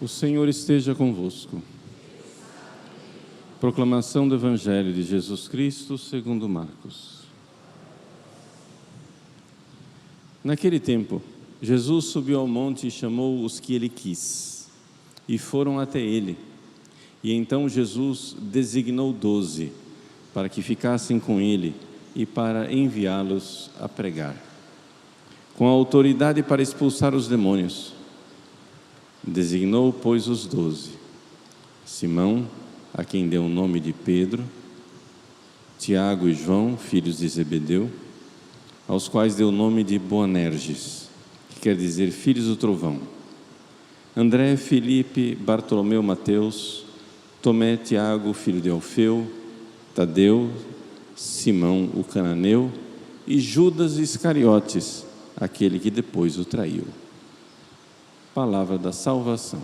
O Senhor esteja convosco. Proclamação do Evangelho de Jesus Cristo segundo Marcos. Naquele tempo, Jesus subiu ao monte e chamou os que ele quis, e foram até ele. E então Jesus designou 12, para que ficassem com ele e para enviá-los a pregar, com autoridade para expulsar os demônios. Designou, pois, os 12: Simão, a quem deu o nome de Pedro, Tiago e João, filhos de Zebedeu, aos quais deu o nome de Boanerges, que quer dizer filhos do trovão, André, Filipe, Bartolomeu, Mateus, Tomé, Tiago, filho de Alfeu, Tadeu, Simão, o cananeu, e Judas Iscariotes, aquele que depois o traiu. Palavra da salvação.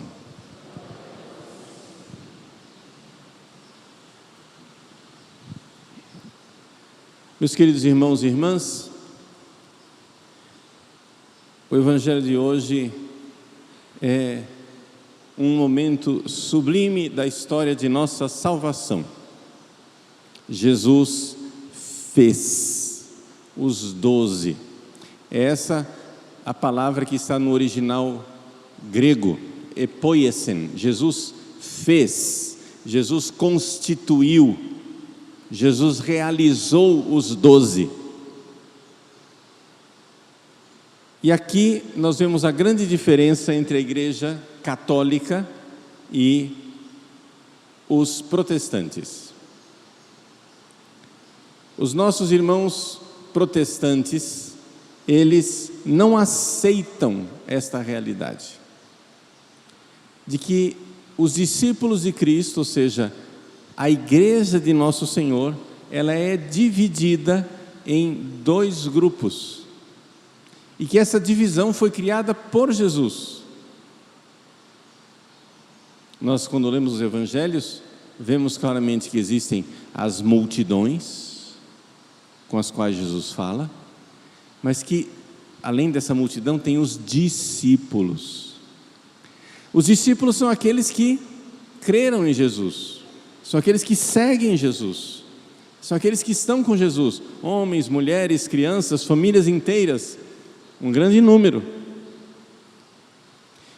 Meus queridos irmãos e irmãs, o Evangelho de hoje é um momento sublime da história de nossa salvação. Jesus fez os 12. É essa a palavra que está no original grego, epoiesen. Jesus fez, Jesus constituiu, Jesus realizou os 12. E aqui nós vemos a grande diferença entre a Igreja Católica e os protestantes. Os nossos irmãos protestantes, eles não aceitam esta realidade de que os discípulos de Cristo, ou seja, a Igreja de Nosso Senhor, ela é dividida em 2 grupos, e que essa divisão foi criada por Jesus. Nós, quando lemos os Evangelhos, vemos claramente que existem as multidões com as quais Jesus fala, mas que além dessa multidão tem os discípulos. Os discípulos são aqueles que creram em Jesus, são aqueles que seguem Jesus, são aqueles que estão com Jesus, homens, mulheres, crianças, famílias inteiras, um grande número.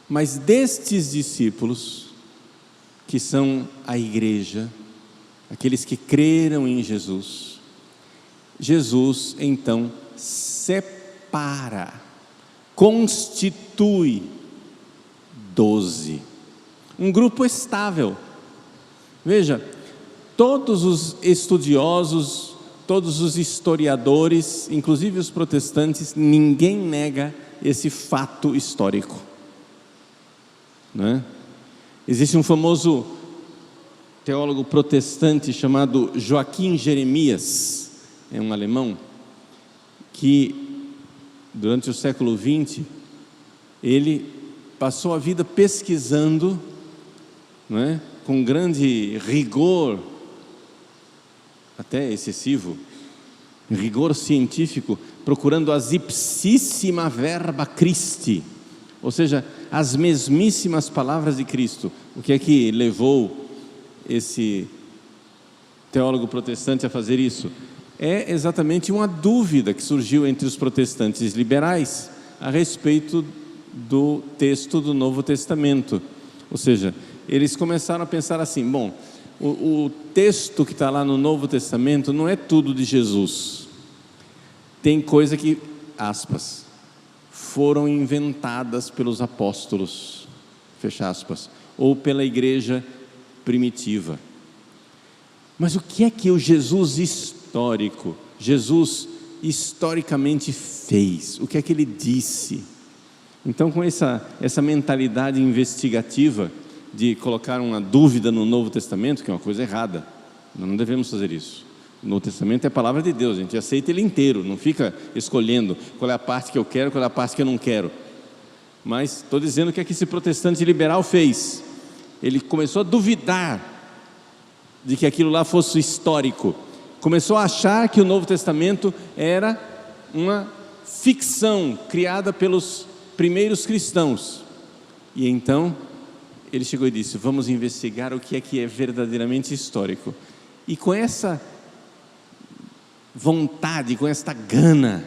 Mas destes discípulos, que são a igreja, aqueles que creram em Jesus, Jesus então separa, constitui 12, um grupo estável. Veja, todos os estudiosos, todos os historiadores, inclusive os protestantes, ninguém nega esse fato histórico, não é? Existe um famoso teólogo protestante chamado Joaquim Jeremias, é um alemão, que durante o século XX, ele passou a vida pesquisando, não é? Com grande rigor, até excessivo, rigor científico, procurando as ipsissima verba Christi, ou seja, as mesmíssimas palavras de Cristo. O que é que levou esse teólogo protestante a fazer isso? É exatamente uma dúvida que surgiu entre os protestantes liberais a respeito do texto do Novo Testamento. Ou seja, eles começaram a pensar assim: bom, o texto que está lá no Novo Testamento não é tudo de Jesus, tem coisa que, aspas, foram inventadas pelos apóstolos, fecha aspas, ou pela igreja primitiva. Mas o que é que o Jesus histórico, Jesus historicamente fez? O que é que ele disse? Então, com essa mentalidade investigativa de colocar uma dúvida no Novo Testamento, que é uma coisa errada, nós não devemos fazer isso. O Novo Testamento é a palavra de Deus, a gente aceita ele inteiro, não fica escolhendo qual é a parte que eu quero, qual é a parte que eu não quero. Mas estou dizendo o que é que esse protestante liberal fez. Ele começou a duvidar de que aquilo lá fosse histórico, começou a achar que o Novo Testamento era uma ficção criada pelos primeiros cristãos, e então ele chegou e disse: vamos investigar o que é verdadeiramente histórico. E com essa vontade, com esta gana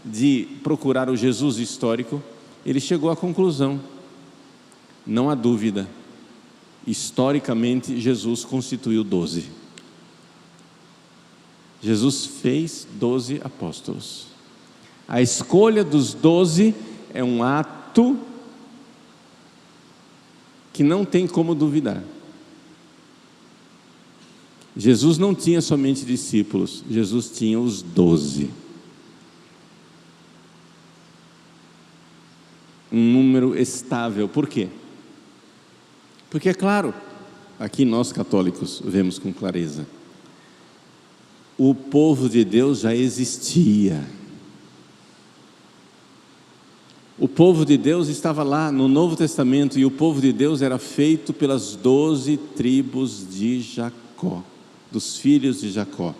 de procurar o Jesus histórico, ele chegou à conclusão: não há dúvida, historicamente Jesus constituiu 12. Jesus fez 12 apóstolos. A escolha dos 12 é um ato que não tem como duvidar. Jesus não tinha somente discípulos, Jesus tinha os 12. Um número estável. Por quê? Porque é claro, aqui nós católicos vemos com clareza, o povo de Deus já existia. O povo de Deus estava lá no Novo Testamento, e o povo de Deus era feito pelas 12 tribos de Jacó, dos filhos de Jacó.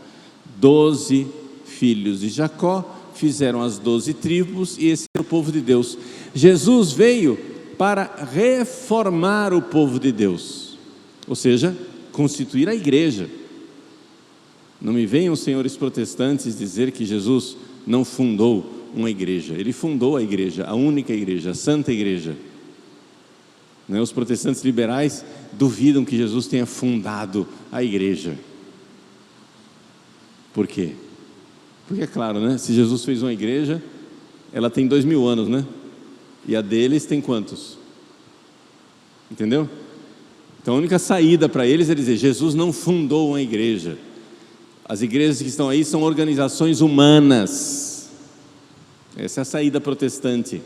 12 filhos de Jacó fizeram as 12 tribos, e esse era o povo de Deus. Jesus veio para reformar o povo de Deus, ou seja, constituir a igreja. Não me venham senhores protestantes dizer que Jesus não fundou uma igreja. Ele fundou a igreja, a única igreja, a santa igreja. Os protestantes liberais duvidam que Jesus tenha fundado a igreja. Por quê? Porque é claro, se Jesus fez uma igreja, ela tem 2000 anos, e a deles tem quantos? Entendeu? Então a única saída para eles é dizer: Jesus não fundou uma igreja. As igrejas que estão aí são organizações humanas. Essa é a saída protestante.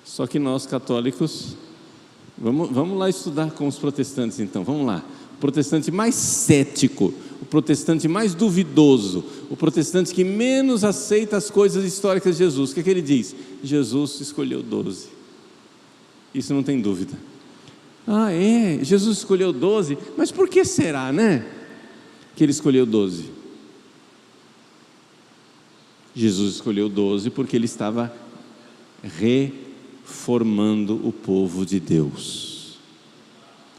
Só que nós católicos, vamos lá estudar com os protestantes então, vamos lá. O protestante mais cético, o protestante mais duvidoso, o protestante que menos aceita as coisas históricas de Jesus, o que é que ele diz? Jesus escolheu 12. Isso não tem dúvida. Jesus escolheu 12, mas por que será, que ele escolheu 12? Jesus escolheu 12 porque ele estava reformando o povo de Deus.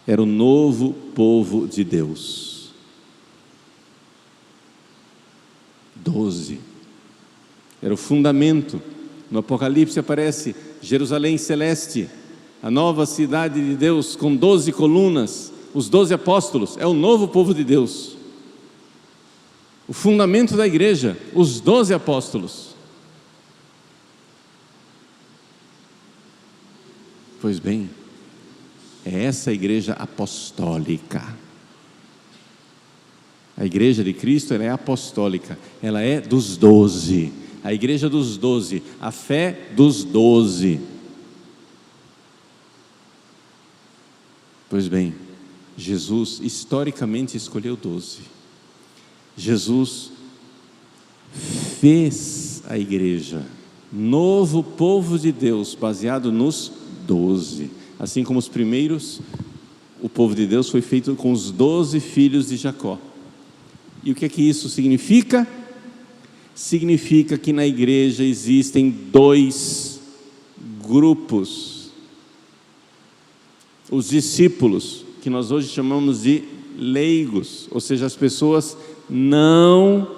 Era o novo povo de Deus. 12. Era o fundamento. No Apocalipse aparece Jerusalém celeste, a nova cidade de Deus com 12 colunas, os 12 apóstolos, é o novo povo de Deus. O fundamento da igreja, os 12 apóstolos. Pois bem, é essa a igreja apostólica. A igreja de Cristo, ela é apostólica, ela é dos 12. A igreja dos 12, a fé dos 12. Pois bem, Jesus historicamente escolheu 12. Jesus fez a igreja, novo povo de Deus, baseado nos 12. Assim como os primeiros, o povo de Deus foi feito com os 12 filhos de Jacó. E o que é que isso significa? Significa que na igreja existem 2 grupos. Os discípulos, que nós hoje chamamos de leigos, ou seja, as pessoas não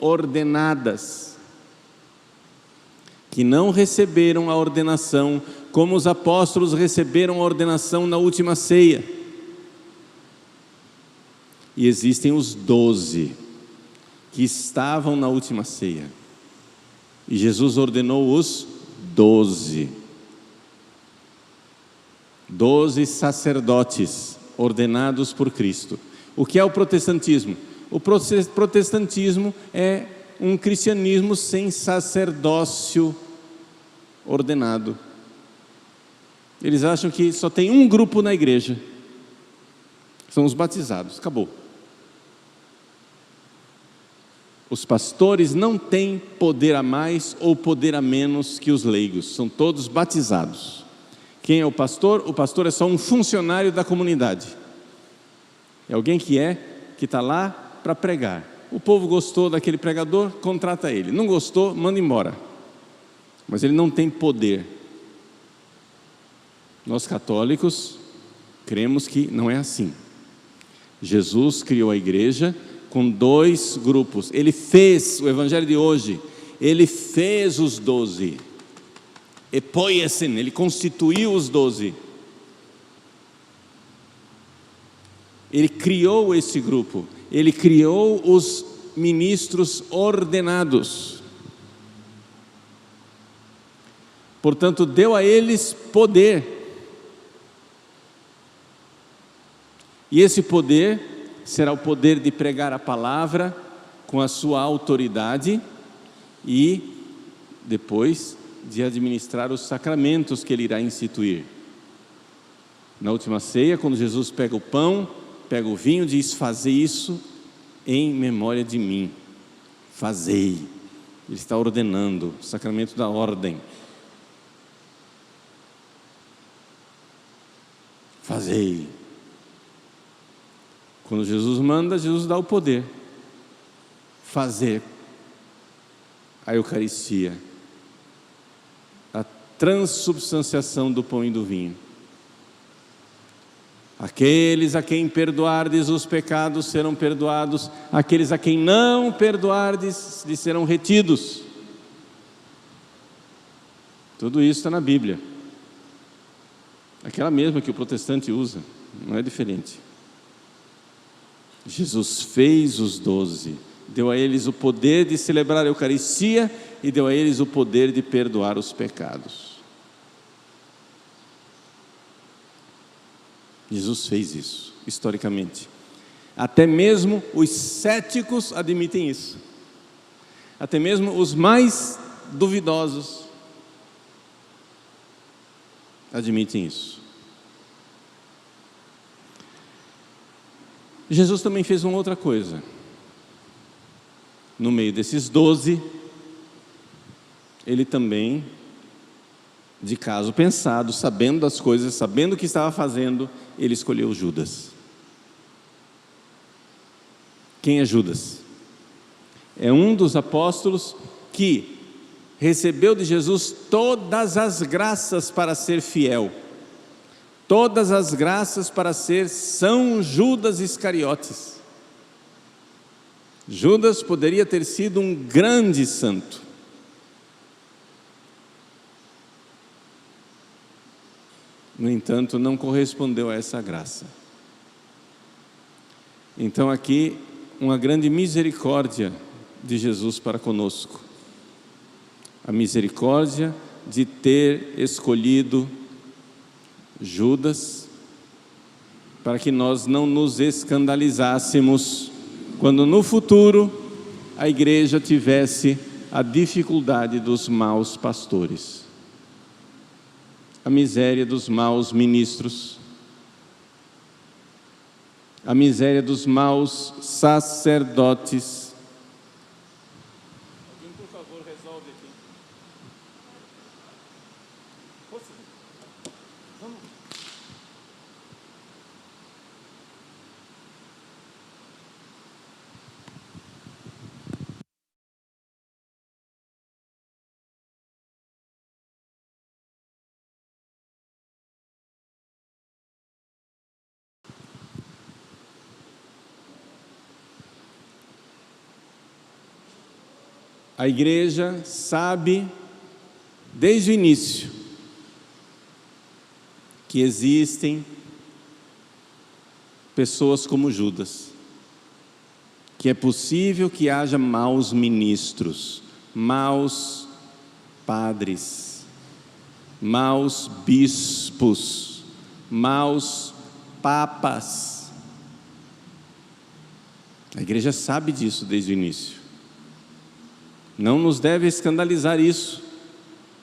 ordenadas, que não receberam a ordenação, como os apóstolos receberam a ordenação na última ceia. E existem os 12, que estavam na última ceia, e Jesus ordenou os 12. 12 sacerdotes ordenados por Cristo. O que é o protestantismo? O protestantismo é um cristianismo sem sacerdócio ordenado. Eles acham que só tem um grupo na igreja, são os batizados, acabou. Os pastores não têm poder a mais ou poder a menos que os leigos, são todos batizados. Quem é o pastor? O pastor é só um funcionário da comunidade, é alguém que está lá para pregar. O povo gostou daquele pregador, contrata ele. Não gostou, manda embora. Mas ele não tem poder. Nós católicos cremos que não é assim. Jesus criou a igreja com 2 grupos. Ele fez, o evangelho de hoje, ele fez os 12. Epoiesen, ele constituiu os 12. Ele criou esse grupo. Ele criou os ministros ordenados. Portanto, deu a eles poder. E esse poder será o poder de pregar a palavra com a sua autoridade e depois de administrar os sacramentos que ele irá instituir. Na última ceia, quando Jesus pega o pão, pega o vinho, diz: fazei isso em memória de mim. Fazei. Ele está ordenando o sacramento da ordem. Fazei. Quando Jesus manda, Jesus dá o poder. Fazer a Eucaristia, a transubstanciação do pão e do vinho. Aqueles a quem perdoardes os pecados serão perdoados, aqueles a quem não perdoardes lhes serão retidos. Tudo isso está na Bíblia. Aquela mesma que o protestante usa, não é diferente. Jesus fez os 12, deu a eles o poder de celebrar a Eucaristia e deu a eles o poder de perdoar os pecados. Jesus fez isso, historicamente. Até mesmo os céticos admitem isso. Até mesmo os mais duvidosos admitem isso. Jesus também fez uma outra coisa. No meio desses 12, ele também, de caso pensado, sabendo das coisas, sabendo o que estava fazendo, ele escolheu Judas. Quem é Judas? É um dos apóstolos que recebeu de Jesus todas as graças para ser fiel. Todas as graças para ser São Judas Iscariotes. Judas poderia ter sido um grande santo. No entanto, não correspondeu a essa graça. Então aqui, uma grande misericórdia de Jesus para conosco. A misericórdia de ter escolhido Judas, para que nós não nos escandalizássemos quando no futuro a igreja tivesse a dificuldade dos maus pastores, a miséria dos maus ministros, a miséria dos maus sacerdotes. Alguém, por favor, resolve aqui. Vamos. A igreja sabe, desde o início, que existem pessoas como Judas, que é possível que haja maus ministros, maus padres, maus bispos, maus papas. A igreja sabe disso desde o início. Não nos deve escandalizar isso.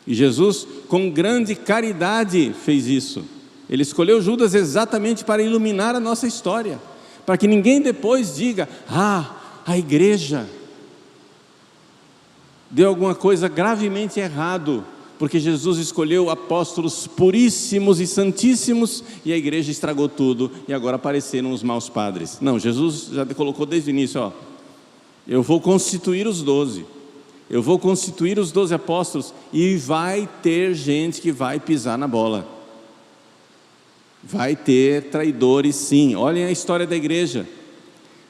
E Jesus, com grande caridade, fez isso. Ele escolheu Judas exatamente para iluminar a nossa história, para que ninguém depois diga: a igreja deu alguma coisa gravemente errado, porque Jesus escolheu apóstolos puríssimos e santíssimos, e a igreja estragou tudo, e agora apareceram os maus padres. Não, Jesus já colocou desde o início, eu vou constituir os 12, eu vou constituir os 12 apóstolos, e vai ter gente que vai pisar na bola. Vai ter traidores, sim. Olhem a história da igreja.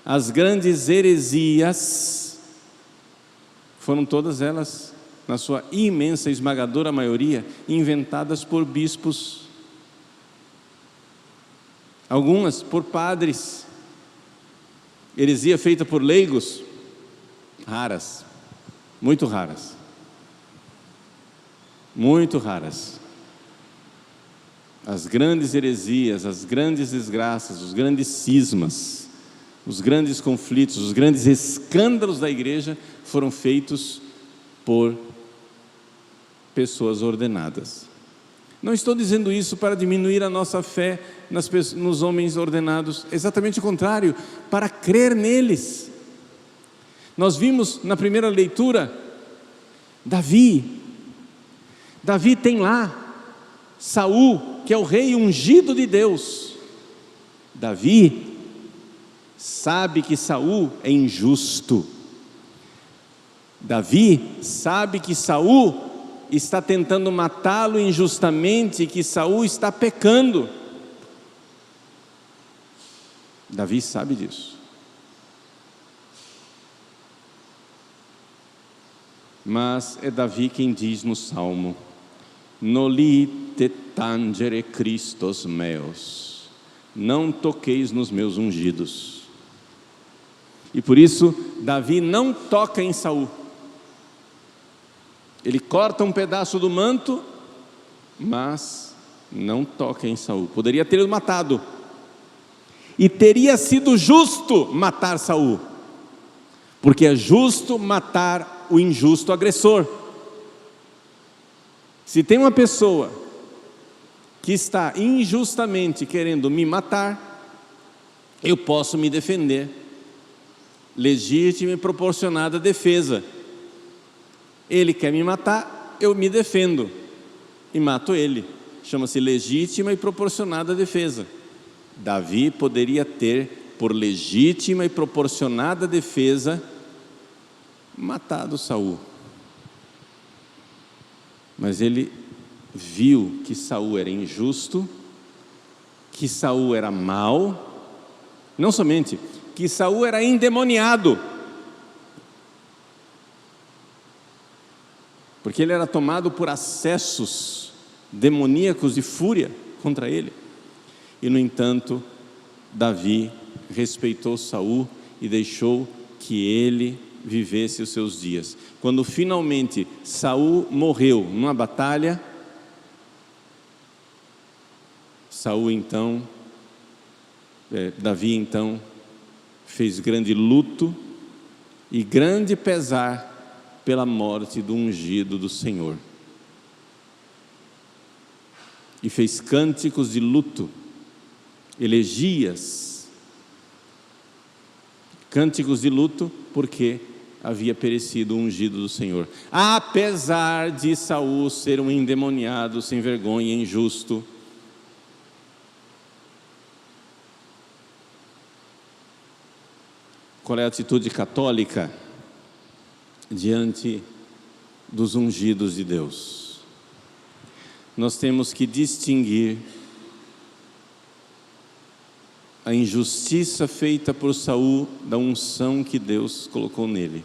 As grandes heresias foram todas elas, na sua imensa, esmagadora maioria, inventadas por bispos. Algumas por padres. Heresia feita por leigos, raras, muito raras. Muito raras. As grandes heresias, as grandes desgraças, os grandes cismas, os grandes conflitos, os grandes escândalos da igreja foram feitos por pessoas ordenadas. Não estou dizendo isso para diminuir a nossa fé nos homens ordenados, exatamente o contrário, para crer neles. Nós vimos na primeira leitura, Davi tem lá Saul, que é o rei ungido de Deus. Davi sabe que Saul é injusto. Davi sabe que Saul está tentando matá-lo injustamente, que Saul está pecando. Davi sabe disso. Mas é Davi quem diz no Salmo: Noli te tangere Christos meus, não toqueis nos meus ungidos. E por isso Davi não toca em Saul. Ele corta um pedaço do manto, mas não toca em Saul. Poderia tê-lo matado, e teria sido justo matar Saul, porque é justo matar o injusto agressor. Se tem uma pessoa que está injustamente querendo me matar, eu posso me defender, legítima e proporcionada defesa. Ele quer me matar, eu me defendo e mato ele. Chama-se legítima e proporcionada defesa. Davi poderia ter, por legítima e proporcionada defesa, matado Saul. Mas ele viu que Saul era injusto, que Saul era mau, não somente, que Saul era endemoniado, porque ele era tomado por acessos demoníacos de fúria contra ele. E no entanto, Davi respeitou Saul e deixou que ele vivesse os seus dias. Quando finalmente Saul morreu numa batalha, Davi então fez grande luto e grande pesar pela morte do ungido do Senhor. E fez cânticos de luto, elegias, cânticos de luto, porque havia perecido o ungido do Senhor. Apesar de Saul ser um endemoniado, sem vergonha, injusto, qual é a atitude católica diante dos ungidos de Deus? Nós temos que distinguir a injustiça feita por Saul da unção que Deus colocou nele.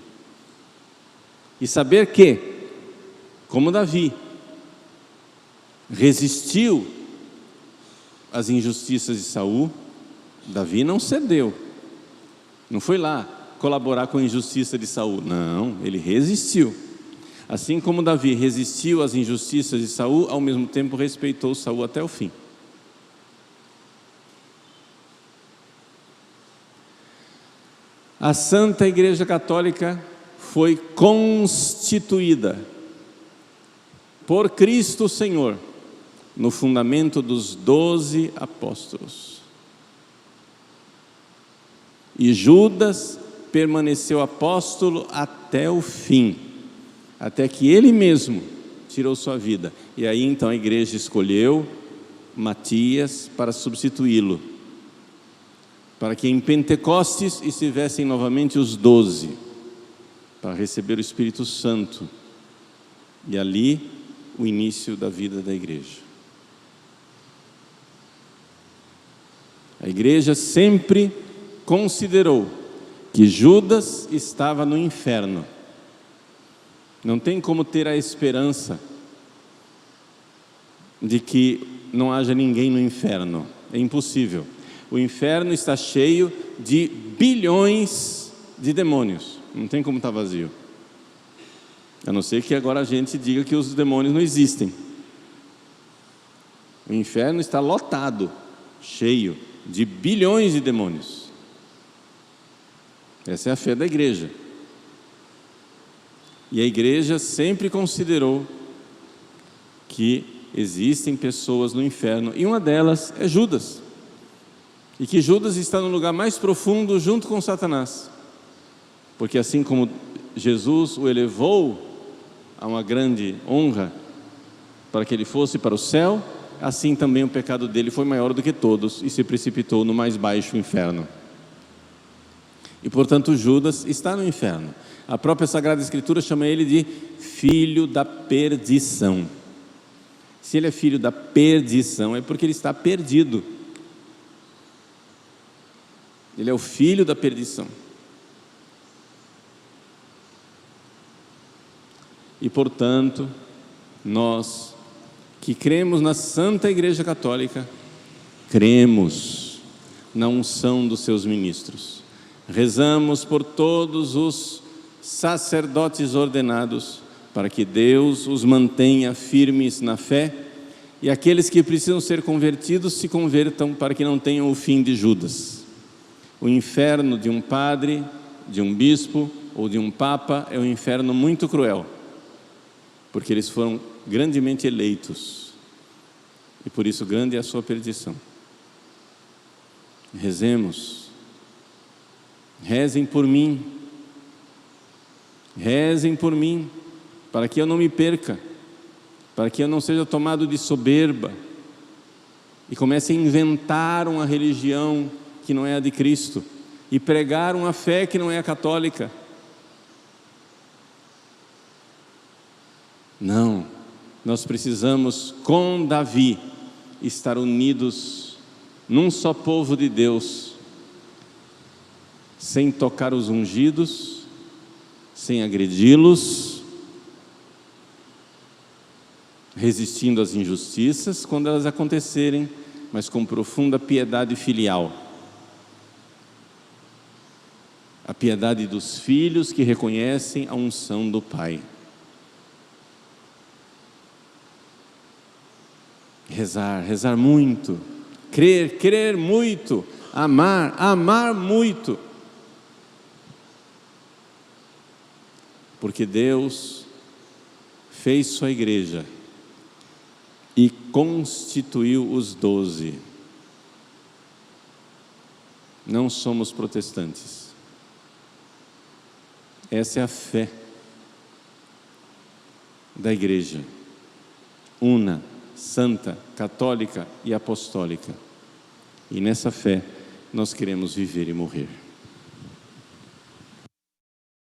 E saber que, como Davi, resistiu às injustiças de Saul, Davi não cedeu, não foi lá colaborar com a injustiça de Saul, não, ele resistiu. Assim como Davi resistiu às injustiças de Saul, ao mesmo tempo respeitou Saul até o fim. A Santa Igreja Católica foi constituída por Cristo Senhor no fundamento dos 12 apóstolos. E Judas permaneceu apóstolo até o fim, até que ele mesmo tirou sua vida. E aí então a igreja escolheu Matias para substituí-lo, para que em Pentecostes estivessem novamente os 12, para receber o Espírito Santo, e ali o início da vida da igreja. A igreja sempre considerou que Judas estava no inferno. Não tem como ter a esperança de que não haja ninguém no inferno. É impossível. O inferno está cheio de bilhões de demônios. Não tem como estar vazio. A não ser que agora a gente diga que os demônios não existem. O inferno está lotado, cheio de bilhões de demônios. Essa é a fé da igreja. E a igreja sempre considerou que existem pessoas no inferno, e uma delas é Judas. E que Judas está no lugar mais profundo junto com Satanás. Porque assim como Jesus o elevou a uma grande honra para que ele fosse para o céu, assim também o pecado dele foi maior do que todos e se precipitou no mais baixo inferno. E portanto Judas está no inferno. A própria Sagrada Escritura chama ele de filho da perdição. Se ele é filho da perdição, é porque ele está perdido. Ele é o filho da perdição. E portanto, nós que cremos na Santa Igreja Católica, cremos na unção dos seus ministros. Rezamos por todos os sacerdotes ordenados, para que Deus os mantenha firmes na fé, e aqueles que precisam ser convertidos se convertam, para que não tenham o fim de Judas. O inferno de um padre, de um bispo ou de um papa é um inferno muito cruel, porque eles foram grandemente eleitos, e por isso grande é a sua perdição. Rezemos, rezem por mim, para que eu não me perca, para que eu não seja tomado de soberba e comece a inventar uma religião que não é a de Cristo e pregar uma fé que não é a católica. Não, nós precisamos, com Davi, estar unidos num só povo de Deus, sem tocar os ungidos, sem agredi-los, resistindo às injustiças quando elas acontecerem, mas com profunda piedade filial. A piedade dos filhos que reconhecem a unção do Pai. Rezar muito, crer muito, amar muito. Porque Deus fez sua igreja e constituiu os 12. Não somos protestantes. Essa é a fé da igreja, una, santa, católica e apostólica. E nessa fé nós queremos viver e morrer.